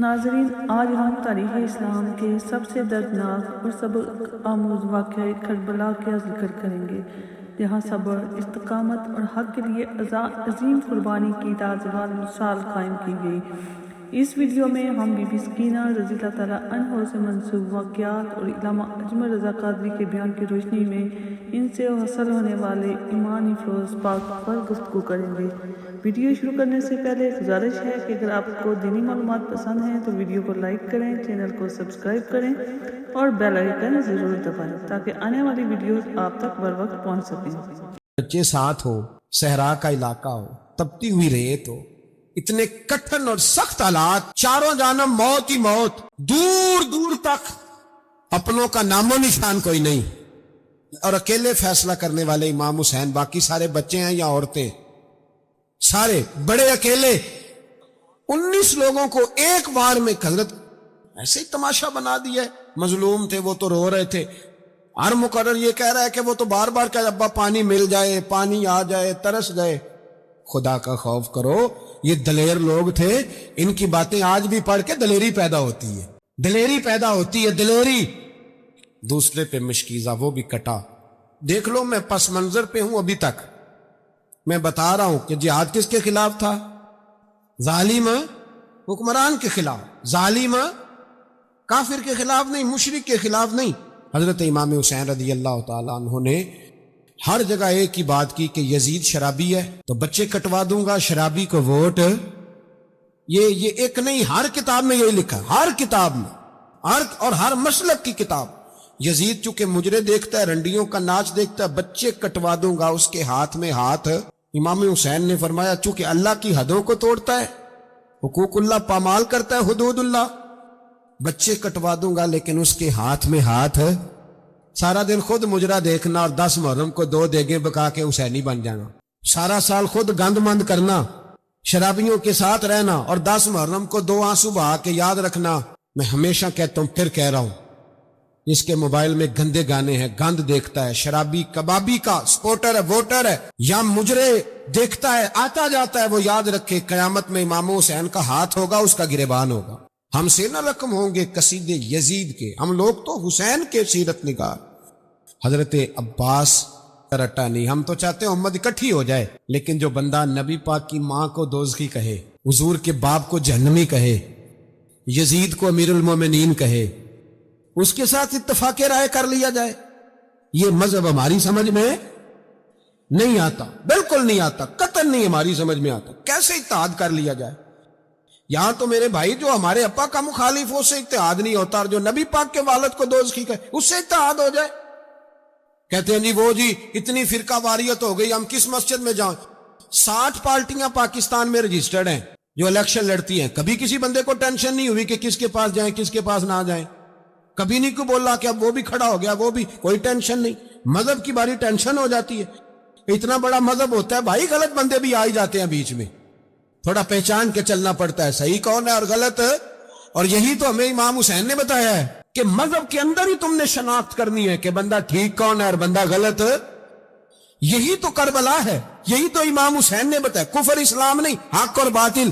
ناظرین، آج ہم تاریخ اسلام کے سب سے دردناک اور سبق آموز واقعہ کربلا کا ذکر کریں گے، جہاں صبر، استقامت اور حق کے لیے عظیم قربانی کی لازوال مثال قائم کی گئی۔ اس ویڈیو میں ہم بی بی سکینہ رضی اللہ تعالیٰ عنہ سے منسوب واقعات اور علامہ اجمل رضا قادری کے بیان کی روشنی میں ان سے حاصل ہونے والے ایمانی فیض پاک پر گفتگو کریں گے۔ ویڈیو شروع کرنے سے پہلے گزارش ہے کہ اگر آپ کو دینی معلومات پسند ہیں تو ویڈیو کو لائک کریں، چینل کو سبسکرائب کریں اور بیل آئیکن ضرور دبائیں تاکہ آنے والی ویڈیوز آپ تک بر وقت پہنچ سکیں۔ بچے ساتھ ہو، صحرا کا علاقہ ہو، تپتی ہوئی ریت ہو، اتنے کٹھن اور سخت حالات، چاروں جانب موت ہی موت، دور دور تک اپنوں کا نام و نشان کوئی نہیں، اور اکیلے فیصلہ کرنے والے امام حسین، باقی سارے بچے ہیں یا عورتیں، سارے بڑے اکیلے 19 لوگوں کو ایک بار میں حضرت ایسے ہی تماشا بنا دیا ہے۔ مظلوم تھے وہ تو رو رہے تھے، ہر مقرر یہ کہہ رہا ہے کہ وہ تو بار بار کہ ابا پانی مل جائے، پانی آ جائے، ترس گئے۔ خدا کا خوف کرو، یہ دلیر لوگ تھے، ان کی باتیں آج بھی پڑھ کے دلیری پیدا ہوتی ہے، دلیری پیدا ہوتی ہے، دلیری۔ دوسرے پہ مشکیزہ، وہ بھی کٹا۔ دیکھ لو میں پس منظر پہ ہوں ابھی تک، میں بتا رہا ہوں کہ جہاد کس کے خلاف تھا؟ ظالم حکمران کے خلاف، ظالم کافر کے خلاف نہیں، مشرک کے خلاف نہیں۔ حضرت امام حسین رضی اللہ تعالیٰ عنہ نے ہر جگہ ایک ہی بات کی کہ یزید شرابی ہے تو بچے کٹوا دوں گا، شرابی کو ووٹ۔ یہ ایک نہیں، ہر کتاب میں یہی لکھا، ہر کتاب میں، اور ہر مسلک کی کتاب۔ یزید چونکہ مجرے دیکھتا ہے، رنڈیوں کا ناچ دیکھتا ہے، بچے کٹوا دوں گا، اس کے ہاتھ میں ہاتھ۔ امام حسین نے فرمایا چونکہ اللہ کی حدوں کو توڑتا ہے، حقوق اللہ پامال کرتا ہے، حدود اللہ، بچے کٹوا دوں گا لیکن اس کے ہاتھ میں ہاتھ۔ سارا دن خود مجرا دیکھنا اور 10 محرم کو 2 دیگیں پکا کے حسینی بن جانا، سارا سال خود گند مند کرنا، شرابیوں کے ساتھ رہنا، اور 10 محرم کو 2 آنسو بہا کے یاد رکھنا۔ میں ہمیشہ کہتا ہوں، پھر کہہ رہا ہوں، جس کے موبائل میں گندے گانے ہیں، گند دیکھتا ہے، شرابی کبابی کا سپورٹر ہے، ووٹر ہے، یا مجرے دیکھتا ہے، آتا جاتا ہے، وہ یاد رکھے قیامت میں امام حسین کا ہاتھ ہوگا، اس کا گریبان ہوگا۔ ہم سے نہ رقم ہوں گے قصیدے یزید کے، ہم لوگ تو حسین کے سیرت نگار۔ حضرت عباس رٹا نہیں، ہم تو چاہتے ہیں امت اکٹھی ہو جائے، لیکن جو بندہ نبی پاک کی ماں کو دوزخی کہے، حضور کے باپ کو جہنمی کہے، یزید کو امیر المومنین کہے، اس کے ساتھ اتفاق رائے کر لیا جائے، یہ مذہب ہماری سمجھ میں نہیں آتا، بالکل نہیں آتا، قطعاً نہیں ہماری سمجھ میں آتا۔ کیسے اتحاد کر لیا جائے؟ یہاں تو میرے بھائی جو ہمارے ابا کا مخالف ہو، اس سے اتحاد نہیں ہوتا، اور جو نبی پاک کے والد کو دوزخی کہے اس سے اتحاد ہو جائے۔ کہتے ہیں جی وہ جی اتنی فرقہ واریت ہو گئی، ہم کس مسجد میں جائیں؟ 60 پارٹیاں پاکستان میں رجسٹرڈ ہیں جو الیکشن لڑتی ہیں، کبھی کسی بندے کو ٹینشن نہیں ہوئی کہ کس کے پاس جائیں کس کے پاس نہ جائیں، کبھی نہیں کو بولا کہ اب وہ بھی کھڑا ہو گیا، وہ بھی، کوئی ٹینشن نہیں۔ مذہب کی باری ٹینشن ہو جاتی ہے، اتنا بڑا مذہب ہوتا ہے بھائی، غلط بندے بھی آ ہی جاتے ہیں بیچ میں، تھوڑا پہچان کے چلنا پڑتا ہے صحیح کون ہے اور غلط۔ اور یہی تو ہمیں امام حسین نے بتایا ہے کہ مذہب کے اندر ہی تم نے شناخت کرنی ہے کہ بندہ ٹھیک کون ہے اور بندہ غلط۔ یہی تو کربلا ہے، یہی تو امام حسین نے بتایا، کفر اسلام نہیں، حق اور باطل۔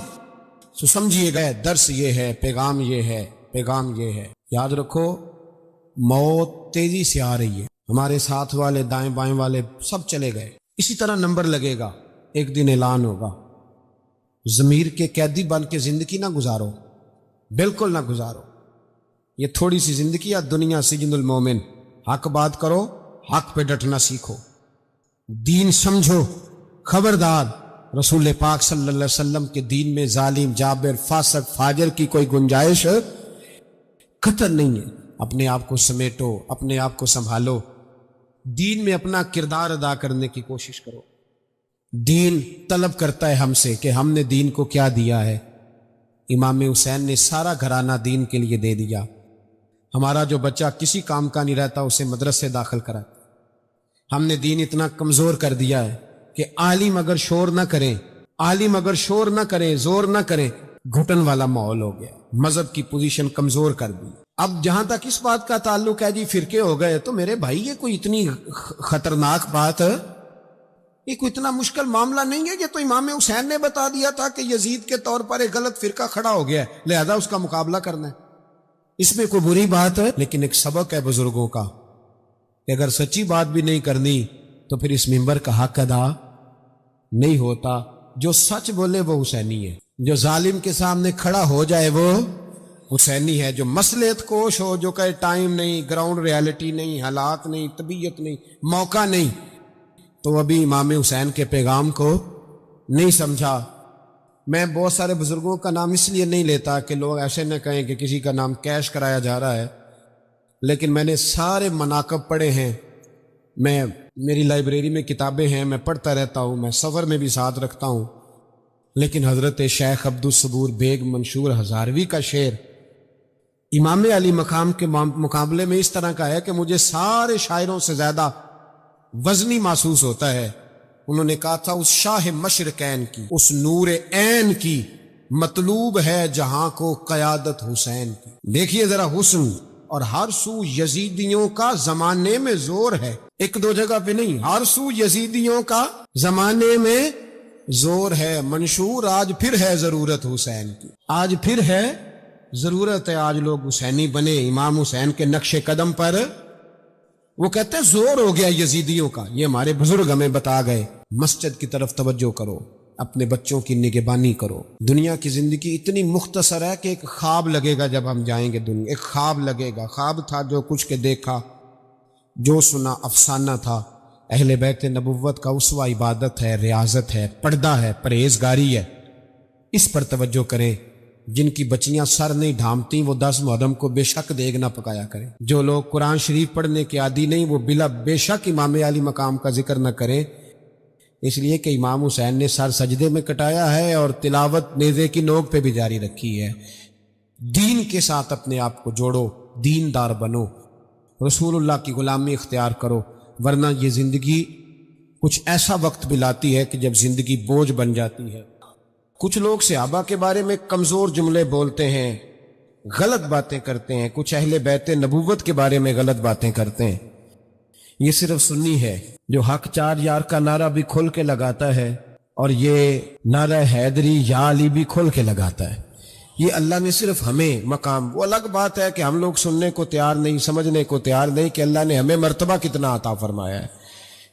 سو سمجھیے گئے، درس یہ ہے، پیغام یہ ہے، پیغام یہ ہے، یاد رکھو موت تیزی سے آ رہی ہے، ہمارے ساتھ والے دائیں بائیں والے سب چلے گئے، اسی طرح نمبر لگے گا، ایک دن اعلان ہوگا۔ ضمیر کے قیدی بن کے زندگی نہ گزارو، بالکل نہ گزارو، یہ تھوڑی سی زندگی ہے، دنیا سجن المومن۔ حق بات کرو، حق پہ ڈٹنا سیکھو، دین سمجھو، خبردار رسول پاک صلی اللہ علیہ وسلم کے دین میں ظالم، جابر، فاسق، فاجر کی کوئی گنجائش قطعاً نہیں ہے۔ اپنے آپ کو سمیٹو، اپنے آپ کو سنبھالو، دین میں اپنا کردار ادا کرنے کی کوشش کرو۔ دین طلب کرتا ہے ہم سے کہ ہم نے دین کو کیا دیا ہے۔ امام حسین نے سارا گھرانہ دین کے لیے دے دیا۔ ہمارا جو بچہ کسی کام کا نہیں رہتا اسے مدرسے داخل کرا، ہم نے دین اتنا کمزور کر دیا ہے کہ عالم اگر شور نہ کریں، عالم اگر شور نہ کریں، زور نہ کریں، گھٹن والا ماحول ہو گیا، مذہب کی پوزیشن کمزور کر دی۔ اب جہاں تک اس بات کا تعلق ہے جی فرقے ہو گئے، تو میرے بھائی یہ کوئی اتنی خطرناک بات یہ کوئی اتنا مشکل معاملہ نہیں ہے، یہ تو امام حسین نے بتا دیا تھا کہ یزید کے طور پر ایک غلط فرقہ کھڑا ہو گیا ہے، لہذا اس کا مقابلہ کرنا ہے۔ اس میں کوئی بری بات ہے، لیکن ایک سبق ہے بزرگوں کا کہ اگر سچی بات بھی نہیں کرنی تو پھر اس منبر کا حق ادا نہیں ہوتا۔ جو سچ بولے وہ حسینی ہے، جو ظالم کے سامنے کھڑا ہو جائے وہ حسینی ہے، جو مصلحت کوش ہو، جو کہے ٹائم نہیں، گراؤنڈ ریالٹی نہیں، حالات نہیں، طبیعت نہیں، موقع نہیں، تو ابھی امام حسین کے پیغام کو نہیں سمجھا۔ میں بہت سارے بزرگوں کا نام اس لیے نہیں لیتا کہ لوگ ایسے نہ کہیں کہ کسی کا نام کیش کرایا جا رہا ہے، لیکن میں نے سارے مناقب پڑھے ہیں، میری لائبریری میں کتابیں ہیں، میں پڑھتا رہتا ہوں، میں سفر میں بھی ساتھ رکھتا ہوں، لیکن حضرت شیخ عبدالصبور بیگ منشور ہزاروی کا شعر امام علی مقام کے مقابلے میں اس طرح کا ہے کہ مجھے سارے شاعروں سے زیادہ وزنی محسوس ہوتا ہے۔ انہوں نے کہا تھا اس شاہ مشرقین کی، اس نور عین کی مطلوب ہے جہاں کو قیادت حسین کی۔ دیکھیے ذرا حسن، اور ہر سو یزیدیوں کا زمانے میں زور ہے، ایک دو جگہ پہ نہیں، ہر سو یزیدیوں کا زمانے میں زور ہے۔ منشور آج پھر ہے ضرورت حسین کی، آج پھر ہے ضرورت ہے، آج لوگ حسینی بنے، امام حسین کے نقش قدم پر۔ وہ کہتے ہیں زور ہو گیا یزیدیوں کا، یہ ہمارے بزرگ ہمیں بتا گئے۔ مسجد کی طرف توجہ کرو، اپنے بچوں کی نگہبانی کرو۔ دنیا کی زندگی اتنی مختصر ہے کہ ایک خواب لگے گا جب ہم جائیں گے دنیا، ایک خواب لگے گا، خواب تھا جو کچھ کے دیکھا، جو سنا افسانہ تھا۔ اہل بیت نبوت کا اسوہ عبادت ہے، ریاضت ہے، پردہ ہے، پرہیزگاری ہے، اس پر توجہ کریں۔ جن کی بچیاں سر نہیں ڈھانپتی وہ 10 محرم کو بے شک دیگ نہ پکایا کریں۔ جو لوگ قرآن شریف پڑھنے کے عادی نہیں وہ بے شک امام علی مقام کا ذکر نہ کریں، اس لیے کہ امام حسین نے سر سجدے میں کٹایا ہے اور تلاوت نیزے کی نوک پہ بھی جاری رکھی ہے۔ دین کے ساتھ اپنے آپ کو جوڑو، دیندار بنو، رسول اللہ کی غلامی اختیار کرو، ورنہ یہ زندگی کچھ ایسا وقت بھی لاتی ہے کہ جب زندگی بوجھ بن جاتی ہے۔ کچھ لوگ صحابہ کے بارے میں کمزور جملے بولتے ہیں، غلط باتیں کرتے ہیں، کچھ اہل بیت نبوت کے بارے میں غلط باتیں کرتے ہیں۔ یہ صرف سنی ہے جو حق 4 یار کا نعرہ بھی کھول کے لگاتا ہے، اور یہ نعرہ حیدری یا علی بھی کھول کے لگاتا ہے۔ یہ اللہ نے صرف ہمیں مقام، وہ الگ بات ہے کہ ہم لوگ سننے کو تیار نہیں، سمجھنے کو تیار نہیں کہ اللہ نے ہمیں مرتبہ کتنا عطا فرمایا ہے۔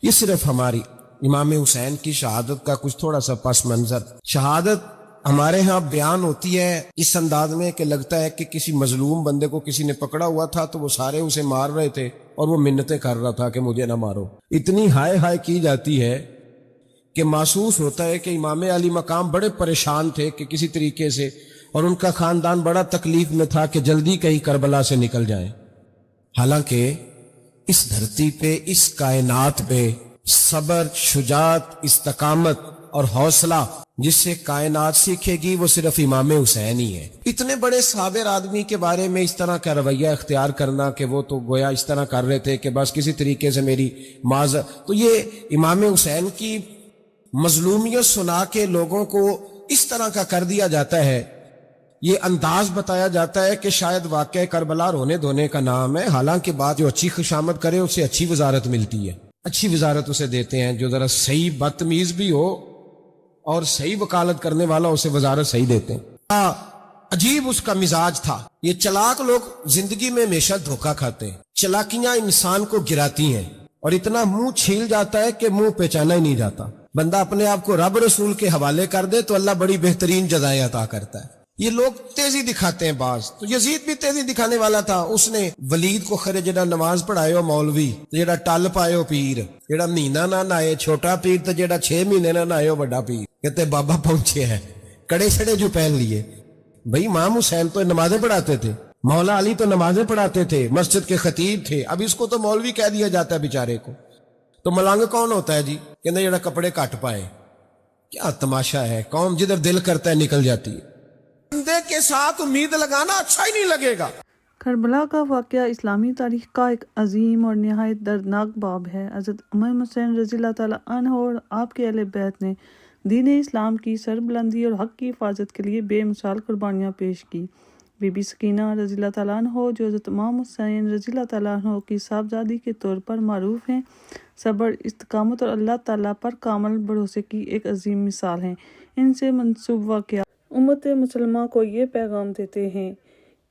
یہ صرف ہماری امام حسین کی شہادت کا کچھ تھوڑا سا پس منظر۔ شہادت ہمارے ہاں بیان ہوتی ہے اس انداز میں کہ لگتا ہے کہ کسی مظلوم بندے کو کسی نے پکڑا ہوا تھا تو وہ سارے اسے مار رہے تھے اور وہ منتیں کر رہا تھا کہ مجھے نہ مارو۔ اتنی ہائے ہائے کی جاتی ہے کہ محسوس ہوتا ہے کہ امام علی مقام بڑے پریشان تھے کہ کسی طریقے سے، اور ان کا خاندان بڑا تکلیف میں تھا کہ جلدی کہیں کربلا سے نکل جائیں۔ حالانکہ اس دھرتی پہ، اس کائنات پہ صبر، شجاعت، استقامت اور حوصلہ جس سے کائنات سیکھے گی وہ صرف امام حسین ہی ہے۔ اتنے بڑے صابر آدمی کے بارے میں اس طرح کا رویہ اختیار کرنا کہ وہ تو گویا اس طرح کر رہے تھے کہ بس کسی طریقے سے میری معذرت، تو یہ امام حسین کی مظلومیت سنا کے لوگوں کو اس طرح کا کر دیا جاتا ہے، یہ انداز بتایا جاتا ہے کہ شاید واقعہ کربلا رونے دھونے کا نام ہے، حالانکہ بات جو اچھی خوشامد کرے اسے اچھی وزارت ملتی ہے، اچھی وزارت اسے دیتے ہیں۔ جو ذرا صحیح بدتمیز بھی ہو اور صحیح وکالت کرنے والا اسے وزارت صحیح دیتے ہیں۔ عجیب اس کا مزاج تھا۔ یہ چلاک لوگ زندگی میں ہمیشہ دھوکہ کھاتے ہیں، چلاکیاں انسان کو گراتی ہیں اور اتنا منہ چھیل جاتا ہے کہ منہ پہچانا ہی نہیں جاتا۔ بندہ اپنے آپ کو رب رسول کے حوالے کر دے تو اللہ بڑی بہترین جزائیں عطا کرتا ہے۔ یہ لوگ تیزی دکھاتے ہیں بعض، تو یزید بھی تیزی دکھانے والا تھا۔ اس نے ولید کو خرے جڑا نماز پڑھائے ہو مولوی، جڑا ٹل پائے ہو پیر، جڑا مہینہ نہ نہائے چھوٹا پیر، تو جڑا 6 مہینے نہ نہائے ہو بڑا پیر، کہتے بابا پہنچے ہیں، کڑے چھڑے جو پہن لیے۔ بھئی امام حسین تو نمازیں پڑھاتے تھے، مولا علی تو نمازیں پڑھاتے تھے، مسجد کے خطیب تھے، اب اس کو تو مولوی کہہ دیا جاتا ہے بیچارے کو۔ تو ملنگ کون ہوتا ہے جی؟ کہتے جڑا کپڑے کٹ پائے۔ کیا تماشا ہے، قوم جدھر دل کرتا ہے نکل جاتی ہے۔ بندے کے ساتھ امید لگانا اچھا ہی نہیں لگے گا۔ کربلا کا واقعہ اسلامی تاریخ کا ایک عظیم اور نہایت دردناک باب ہے۔ حضرت امام حسین رضی اللہ تعالیٰ عنہ اور آپ کے اہل بیت نے دین اسلام کی سربلندی اور حق کی حفاظت کے لیے بے مثال قربانیاں پیش کی۔ بی بی سکینہ رضی اللہ تعالیٰ عنہ جو حضرت امام حسین رضی اللہ تعالیٰ عنہ کی صاحبزادی کے طور پر معروف ہیں، صبر، استقامت اور اللہ تعالیٰ پر کامل بھروسے کی ایک عظیم مثال ہیں۔ ان سے منسوب واقعات امت مسلمہ کو یہ پیغام دیتے ہیں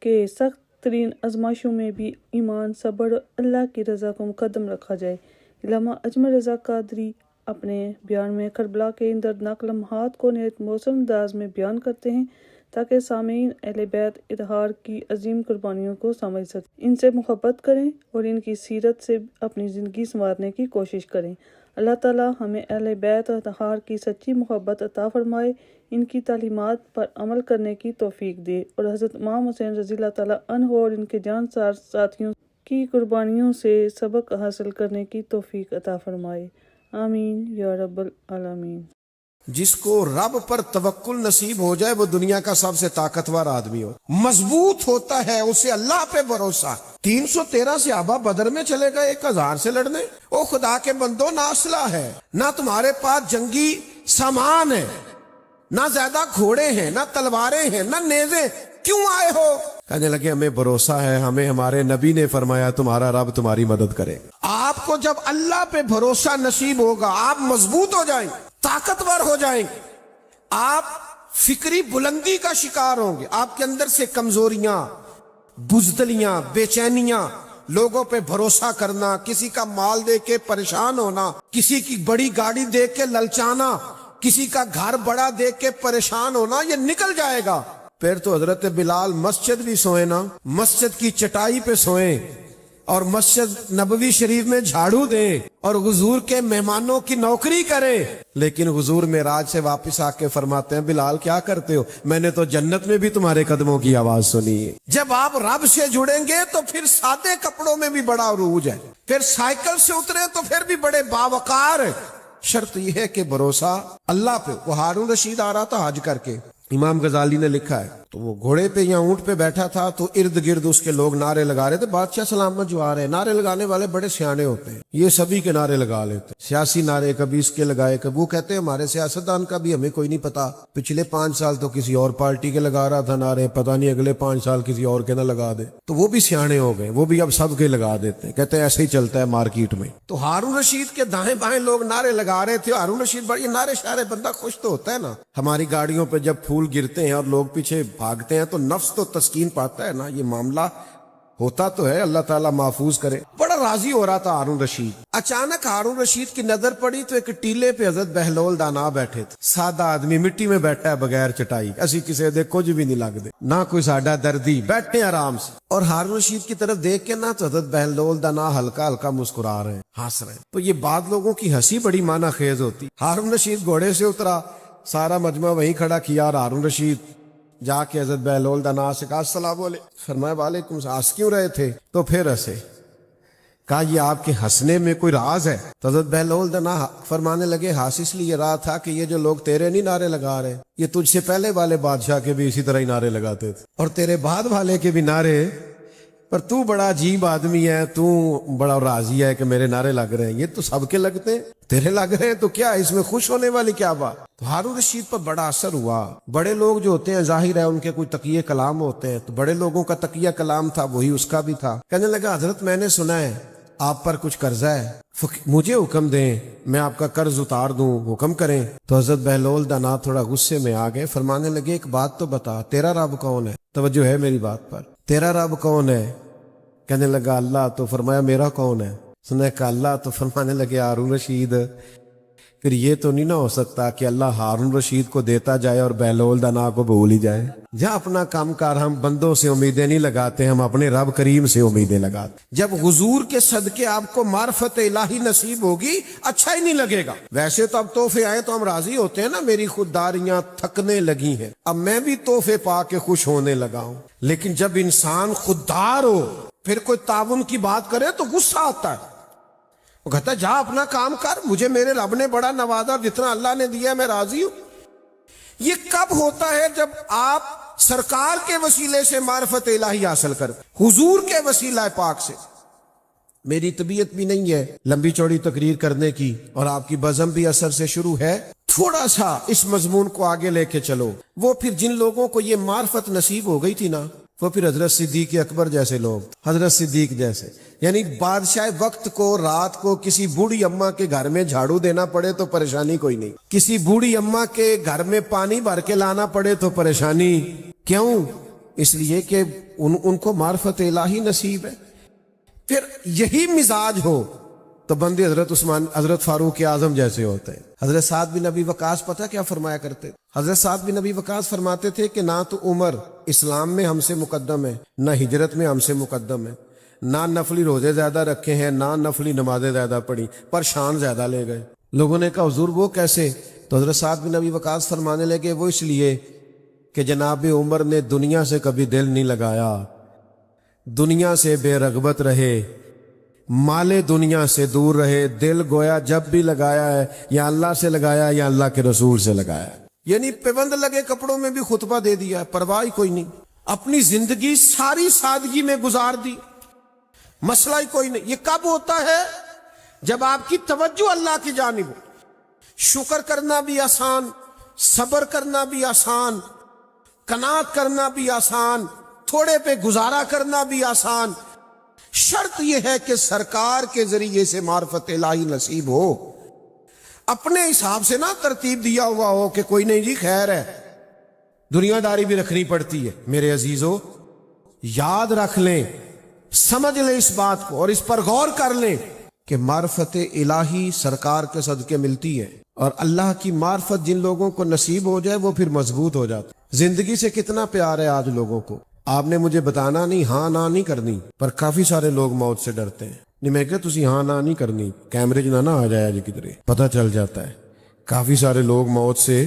کہ سخت ترین آزمائشوں میں بھی ایمان، صبر اور اللہ کی رضا کو مقدم رکھا جائے۔ علامہ اجمل رضا قادری اپنے بیان میں کربلا کے ان دردناک لمحات کو نہایت مؤثر انداز میں بیان کرتے ہیں تاکہ سامعین اہل بیت اطہار کی عظیم قربانیوں کو سمجھ سکیں، ان سے محبت کریں اور ان کی سیرت سے اپنی زندگی سنوارنے کی کوشش کریں۔ اللہ تعالیٰ ہمیں اہل بیت اطہار کی سچی محبت عطا فرمائے، ان کی تعلیمات پر عمل کرنے کی توفیق دے اور حضرت امام حسین رضی اللہ تعالیٰ عنہ اور ان کے جانسار ساتھیوں کی قربانیوں سے سبق حاصل کرنے کی توفیق عطا فرمائے۔ آمین یا رب العالمین۔ جس کو رب پر توکل نصیب ہو جائے وہ دنیا کا سب سے طاقتور آدمی ہو، مضبوط ہوتا ہے اسے اللہ پہ بھروسہ۔ 313 صحابہ بدر میں چلے گئے 1000 سے لڑنے۔ او خدا کے بندو، نہ اسلحہ ہے، نہ تمہارے پاس جنگی سامان ہے، نہ زیادہ گھوڑے ہیں، نہ تلواریں ہیں، نہ نیزیں، کیوں آئے ہو؟ کہنے لگے ہمیں بھروسہ ہے، ہمیں ہمارے نبی نے فرمایا تمہارا رب تمہاری مدد کرے گا۔ آپ کو جب اللہ پہ بھروسہ نصیب ہوگا آپ مضبوط ہو جائیں گے، طاقتور ہو جائیں گے، آپ فکری بلندی کا شکار ہوں گے۔ آپ کے اندر سے کمزوریاں، بزدلیاں، بے چینیاں، لوگوں پہ بھروسہ کرنا، کسی کا مال دے کے پریشان ہونا، کسی کی بڑی گاڑی دیکھ کے للچانا، کسی کا گھر بڑا دیکھ کے پریشان ہونا، یہ نکل جائے گا۔ پھر تو حضرت بلال مسجد بھی سوئے نا، مسجد کی چٹائی پہ سوئیں اور مسجد نبوی شریف میں جھاڑو دیں اور حضور کے مہمانوں کی نوکری کریں۔ لیکن حضور معراج سے واپس آ کے فرماتے ہیں بلال کیا کرتے ہو؟ میں نے تو جنت میں بھی تمہارے قدموں کی آواز سنی ہے۔ جب آپ رب سے جڑیں گے تو پھر سادے کپڑوں میں بھی بڑا عروج ہے، پھر سائیکل سے اترے تو پھر بھی بڑے باوقار ہے۔ شرط یہ ہے کہ بھروسہ اللہ پہ۔ وہ ہارون رشید آ رہا تھا حج کر کے، امام غزالی نے لکھا ہے، تو وہ گھوڑے پہ یا اونٹ پہ بیٹھا تھا تو ارد گرد اس کے لوگ نعرے لگا رہے تھے، بادشاہ سلامت جو آ رہے ہیں۔ نعرے لگانے والے بڑے سیانے ہوتے ہیں، یہ سبھی کے نعرے لگا لیتے ہیں، سیاسی نعرے، کبھی اس کے لگائے، کبھی وہ کہتے ہیں ہمارے سیاستدان کا بھی ہمیں کوئی نہیں پتا، پچھلے 5 سال تو کسی اور پارٹی کے لگا رہا تھا نعرے، پتہ نہیں اگلے 5 سال کسی اور کے نہ لگا دے۔ تو وہ بھی سیانے ہو گئے، وہ بھی اب سب کے لگا دیتے ہیں، کہتے ہیں ایسے ہی چلتا ہے مارکیٹ میں۔ تو ہارون رشید کے دائیں بائیں لوگ نعرے لگا رہے تھے۔ ہارون رشید بڑے نعرے شعرے، بندہ خوش تو ہوتا ہے نا۔ ہماری گاڑیوں پہ جب پھول گرتے ہیں اور لوگ پیچھے بھاگتے ہیں تو نفس تو تسکین پاتا ہے نا، یہ معاملہ ہوتا تو ہے، اللہ تعالیٰ محفوظ کرے۔ بڑا راضی ہو رہا تھا ہارون رشید۔ اچانک ہارون رشید کی نظر پڑی تو ایک ٹیلے پہ حضرت بہلول دانا بیٹھے تھے۔ سادہ آدمی مٹی میں بیٹھا ہے بغیر چٹائی، اسی کسی دے کچھ بھی نہیں لگ دے، نہ کوئی ساڈا دردی، بیٹھے آرام سے۔ اور ہارون رشید کی طرف دیکھ کے نا تو حضرت بہلول دانا ہلکا ہلکا مسکرا رہے ہیں، ہنس رہے ہیں۔ تو یہ بعض لوگوں کی ہنسی بڑی معنی خیز ہوتی۔ ہارون رشید گھوڑے سے اترا، سارا مجمع وہیں کھڑا کیا، اور ہارون رشید جا کے حضرت بہلول دانا سے کہا السلام علیکم۔ فرمایا وعلیکم السلام۔ ہنس کیوں رہے تھے؟ تو پھر ہنسے۔ کہا یہ آپ کے ہنسنے میں کوئی راز ہے؟ تو حضرت بہلول دانا فرمانے لگے ہنس اس لیے رہا تھا کہ یہ جو لوگ تیرے نہیں نعرے لگا رہے، یہ تجھ سے پہلے والے بادشاہ کے بھی اسی طرح ہی نعرے لگاتے تھے، اور تیرے بعد والے کے بھی نعرے، پر تو بڑا عجیب آدمی ہے، تو بڑا راضی ہے کہ میرے نعرے لگ رہے ہیں، یہ تو سب کے لگتے ہیں، تیرے لگ رہے ہیں تو کیا اس میں خوش ہونے والی کیا بات؟ تو ہارون رشید پر بڑا اثر ہوا۔ بڑے لوگ جو ہوتے ہیں ظاہر ہے ان کے کوئی تقیہ کلام ہوتے ہیں، تو بڑے لوگوں کا تقیہ کلام تھا، وہی اس کا بھی تھا۔ کہنے لگا حضرت میں نے سنا ہے آپ پر کچھ قرضہ ہے، مجھے حکم دیں میں آپ کا قرض اتار دوں، حکم کریں۔ تو حضرت بہلول دانا تھوڑا غصے میں آ گئے، فرمانے لگے ایک بات تو بتا، تیرا رب کون ہے؟ توجہ ہے میری بات پر، تیرا رب کون ہے؟ کہنے لگا اللہ۔ تو فرمایا میرا کون ہے؟ سنے کہا اللہ۔ تو فرمانے لگے ہارون رشید پھر یہ تو نہیں نہ ہو سکتا کہ اللہ ہارون رشید کو دیتا جائے اور بہلول دانا کو بھول ہی جائے۔ جہاں اپنا کام کار ہم بندوں سے امیدیں نہیں لگاتے، ہم اپنے رب کریم سے امیدیں لگاتے۔ جب حضور کے صدقے آپ کو معرفت الہی نصیب ہوگی اچھا ہی نہیں لگے گا۔ ویسے تو اب تحفے آئے تو ہم راضی ہوتے ہیں نا، میری خودداریاں تھکنے لگی ہیں، اب میں بھی تحفے پا کے خوش ہونے لگا ہوں۔ لیکن جب انسان خوددار ہو پھر کوئی تعاون کی بات کرے تو غصہ آتا ہے، وہ کہتا ہے جا اپنا کام کر، مجھے میرے رب نے بڑا نوازا، جتنا اللہ نے دیا میں راضی ہوں۔ یہ کب ہوتا ہے؟ جب آپ سرکار کے وسیلے سے معرفت الہی حاصل کر، حضور کے وسیلہ پاک سے۔ میری طبیعت بھی نہیں ہے لمبی چوڑی تقریر کرنے کی، اور آپ کی بزم بھی اثر سے شروع ہے، تھوڑا سا اس مضمون کو آگے لے کے چلو۔ وہ پھر جن لوگوں کو یہ معرفت نصیب ہو گئی تھی نا، وہ پھر حضرت صدیق اکبر جیسے لوگ، حضرت صدیق جیسے، یعنی بادشاہ وقت کو رات کو کسی بوڑھی اماں کے گھر میں جھاڑو دینا پڑے تو پریشانی کوئی نہیں، کسی بوڑھی اماں کے گھر میں پانی بھر کے لانا پڑے تو پریشانی کیوں؟ اس لیے کہ ان کو معرفت الہی نصیب ہے۔ پھر یہی مزاج ہو تو بندے حضرت فاروق اعظم جیسے ہوتے ہیں۔ حضرت سعد بن ابی وقاص پتہ کیا فرمایا کرتے؟ حضرت سعد بن ابی وقاص فرماتے تھے کہ نہ تو عمر اسلام میں ہم سے مقدم ہے، نہ ہجرت میں ہم سے مقدم ہے، نہ نفلی روزے زیادہ رکھے ہیں، نہ نفلی نمازیں زیادہ پڑھی، پر شان زیادہ لے گئے۔ لوگوں نے کہا حضور وہ کیسے؟ تو حضرت سعد بن ابی وقاص فرمانے لگے وہ اس لیے کہ جناب عمر نے دنیا سے کبھی دل نہیں لگایا، دنیا سے بے رغبت رہے، مال دنیا سے دور رہے، دل گویا جب بھی لگایا ہے یا اللہ سے لگایا یا اللہ کے رسول سے لگایا ہے، یعنی پیوند لگے کپڑوں میں بھی خطبہ دے دیا ہے، پرواہ ہی کوئی نہیں، اپنی زندگی ساری سادگی میں گزار دی، مسئلہ ہی کوئی نہیں۔ یہ کب ہوتا ہے؟ جب آپ کی توجہ اللہ کی جانب ہو، شکر کرنا بھی آسان، صبر کرنا بھی آسان، قناعت کرنا بھی آسان، تھوڑے پہ گزارا کرنا بھی آسان، شرط یہ ہے کہ سرکار کے ذریعے سے معرفت الہی نصیب ہو، اپنے حساب سے نہ ترتیب دیا ہوا ہو کہ کوئی نہیں جی خیر ہے، دنیا داری بھی رکھنی پڑتی ہے۔ میرے عزیزو یاد رکھ لیں، سمجھ لیں اس بات کو اور اس پر غور کر لیں کہ معرفت الہی سرکار کے صدقے ملتی ہے، اور اللہ کی معرفت جن لوگوں کو نصیب ہو جائے وہ پھر مضبوط ہو جاتا۔ زندگی سے کتنا پیار ہے آج لوگوں کو، آپ نے مجھے بتانا نہیں، ہاں نہ نہیں کرنی، پر کافی سارے لوگ موت سے ڈرتے ہیں۔ نہیں میں کہ تسی ہاں نہ نہیں کرنی، کیمرے نہ آ جائے جی کدھر، پتہ چل جاتا ہے۔ کافی سارے لوگ موت سے،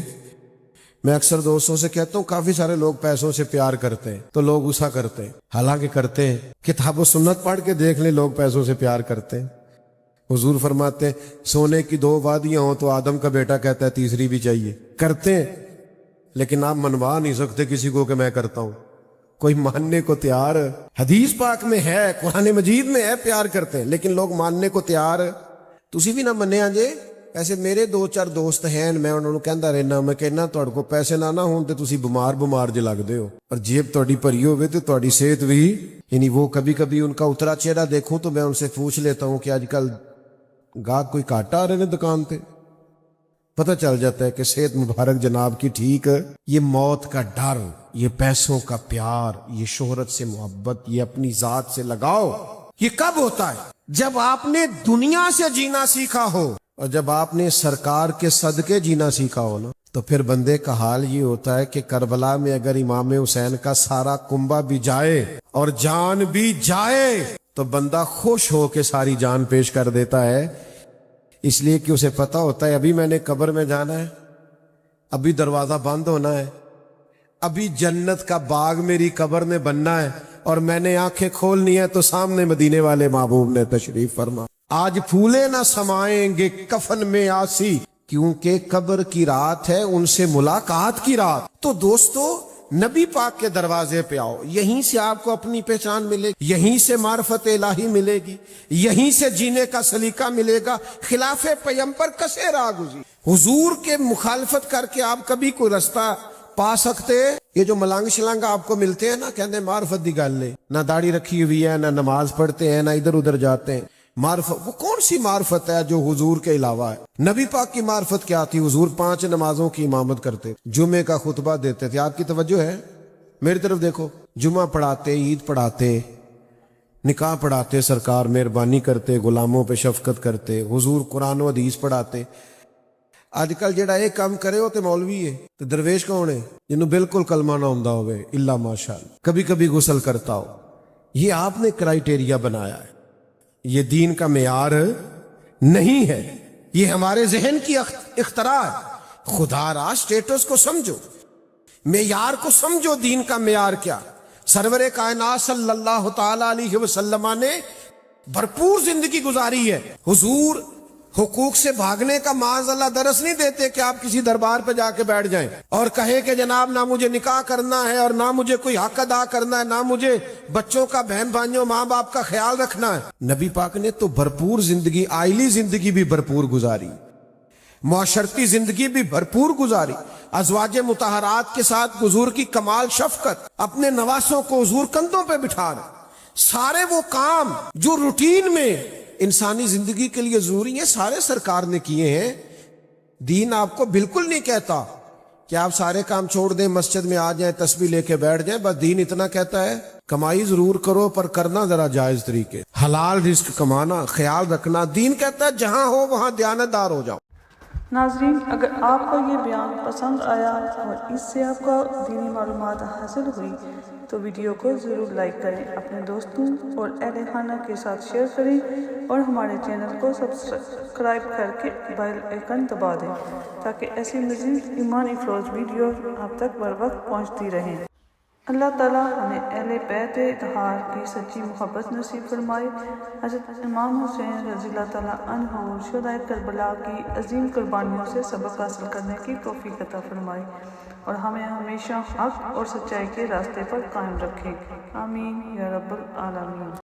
میں اکثر دوستوں سے کہتا ہوں کافی سارے لوگ پیسوں سے پیار کرتے ہیں تو لوگ غصہ کرتے ہیں، حالانکہ کرتے ہیں۔ کتاب و سنت پڑھ کے دیکھ لیں، لوگ پیسوں سے پیار کرتے ہیں۔ حضور فرماتے ہیں سونے کی 2 وادیاں ہوں تو آدم کا بیٹا کہتا ہے تیسری بھی چاہیے، کرتے ہیں، لیکن آپ منوا نہیں سکتے کسی کو کہ میں کرتا ہوں، کوئی ماننے کو تیار۔ حدیث پاک میں ہے، قرآن مجید میں ہے، پیار کرتے ہیں، لیکن لوگ ماننے کو تیار۔ تسی بھی نہ منیا جے۔ ایسے میرے 2-4 دوست ہیں، میں انہوں نے کہندا رہنا، میں کہنا تہاڈے کو پیسے نہ ہون تے تسی بیمار جے لگدے ہو، اور جیب تہاڈی بھری ہوے تے تہاڈی صحت بھی، یعنی وہ کبھی ان کا اترا چہرہ دیکھوں تو میں ان سے پوچھ لیتا ہوں کہ آج کل گاہک کوئی کاٹا آ رہے ہیں دکان تے، پتہ چل جاتا ہے کہ صحت مبارک جناب کی ٹھیک۔ یہ موت کا ڈر، یہ پیسوں کا پیار، یہ شہرت سے محبت، یہ اپنی ذات سے لگاؤ، یہ کب ہوتا ہے؟ جب آپ نے دنیا سے جینا سیکھا ہو، اور جب آپ نے سرکار کے صدقے جینا سیکھا ہو نا، تو پھر بندے کا حال یہ ہوتا ہے کہ کربلا میں اگر امام حسین کا سارا کنبہ بھی جائے اور جان بھی جائے تو بندہ خوش ہو کے ساری جان پیش کر دیتا ہے، اس لیے کہ اسے پتہ ہوتا ہے ابھی میں نے قبر میں جانا ہے، ابھی دروازہ بند ہونا ہے، ابھی جنت کا باغ میری قبر میں بننا ہے، اور میں نے آنکھیں کھولنی ہے تو سامنے مدینے والے محبوب نے تشریف فرما۔ آج پھولے نہ سمائیں گے کفن میں آسی، کیونکہ قبر کی رات ہے ان سے ملاقات کی رات۔ تو دوستو نبی پاک کے دروازے پہ آؤ، یہیں سے آپ کو اپنی پہچان ملے گی، یہیں سے معرفت الہی ملے گی، یہیں سے جینے کا سلیقہ ملے گا۔ خلاف پیغمبر کسے راہ گزی، حضور کے مخالفت کر کے آپ کبھی کوئی رستہ پا سکتے؟ یہ جو ملانگ شلانگ آپ کو ملتے ہیں نا، کہتے ہیں معرفت دی گل ہے، نہ داڑھی رکھی ہوئی ہے، نہ نماز پڑھتے ہیں، نہ ادھر ادھر جاتے ہیں۔ معرفت وہ کون سی معرفت ہے جو حضور کے علاوہ ہے؟ نبی پاک کی معرفت کیا تھی؟ حضور 5 نمازوں کی امامت کرتے، جمعے کا خطبہ دیتے تھے۔ آپ کی توجہ ہے؟ میری طرف دیکھو، جمعہ پڑھاتے، عید پڑھاتے، نکاح پڑھاتے، سرکار مہربانی کرتے، غلاموں پہ شفقت کرتے، حضور قرآن و حدیث پڑھاتے۔ آج کل جڑا ایک کام کرے ہو تے مولوی ہے، تو درویش کون ہے؟ جنہوں بالکل کلمہ نہ ہوندا ہوئے، الا ماشاءاللہ، کبھی کبھی غسل کرتا ہو۔ یہ آپ نے کرائیٹیریا بنایا ہے، یہ دین کا معیار نہیں ہے، یہ ہمارے ذہن کی اختراع ہے۔ خدا را سٹیٹس کو سمجھو، معیار کو سمجھو، دین کا معیار کیا۔ سرور کائنات صلی اللہ تعالی علیہ وسلم نے بھرپور زندگی گزاری ہے۔ حضور حقوق سے بھاگنے کا معاذ اللہ درس نہیں دیتے کہ آپ کسی دربار پہ جا کے بیٹھ جائیں اور کہیں کہ جناب نہ مجھے نکاح کرنا ہے، اور نہ مجھے کوئی حق ادا کرنا ہے، نہ مجھے بچوں کا، بہن بھائیوں، ماں باپ کا خیال رکھنا ہے۔ نبی پاک نے تو بھرپور زندگی، آئلی زندگی بھی بھرپور گزاری۔ معاشرتی زندگی بھی بھرپور گزاری، ازواج مطہرات کے ساتھ حضور کی کمال شفقت، اپنے نواسوں کو حضور کندھوں پہ بٹھا رہے، سارے وہ کام جو روٹین میں انسانی زندگی کے لیے ضروری ہیں سارے سرکار نے کیے ہیں۔ دین آپ کو بالکل نہیں کہتا کہ آپ سارے کام چھوڑ دیں، مسجد میں آ جائیں، تسبیح لے کے بیٹھ جائیں، بس دین اتنا کہتا ہے کمائی ضرور کرو پر کرنا ذرا جائز طریقے، حلال رزق کمانا، خیال رکھنا۔ دین کہتا ہے جہاں ہو وہاں دیانتدار ہو جاؤ۔ ناظرین، اگر آپ کو یہ بیان پسند آیا اور اس سے آپ کو دینی معلومات حاصل ہوئی تو ویڈیو کو ضرور لائک کریں، اپنے دوستوں اور اہل خانہ کے ساتھ شیئر کریں اور ہمارے چینل کو سبسکرائب کر کے بیل آئیکن دبا دیں تاکہ ایسی مزید ایمان افروز ویڈیو آپ تک بر وقت پہنچتی رہیں۔ اللہ تعالیٰ ہمیں اہل بیت اطہار کی سچی محبت نصیب فرمائے، حضرت امام حسین رضی اللہ تعالیٰ عنہ شہدائے کربلا کی عظیم قربانیوں سے سبق حاصل کرنے کی توفیق عطا فرمائے اور ہمیں ہمیشہ حق اور سچائی کے راستے پر قائم رکھے، آمین یا رب العالمین۔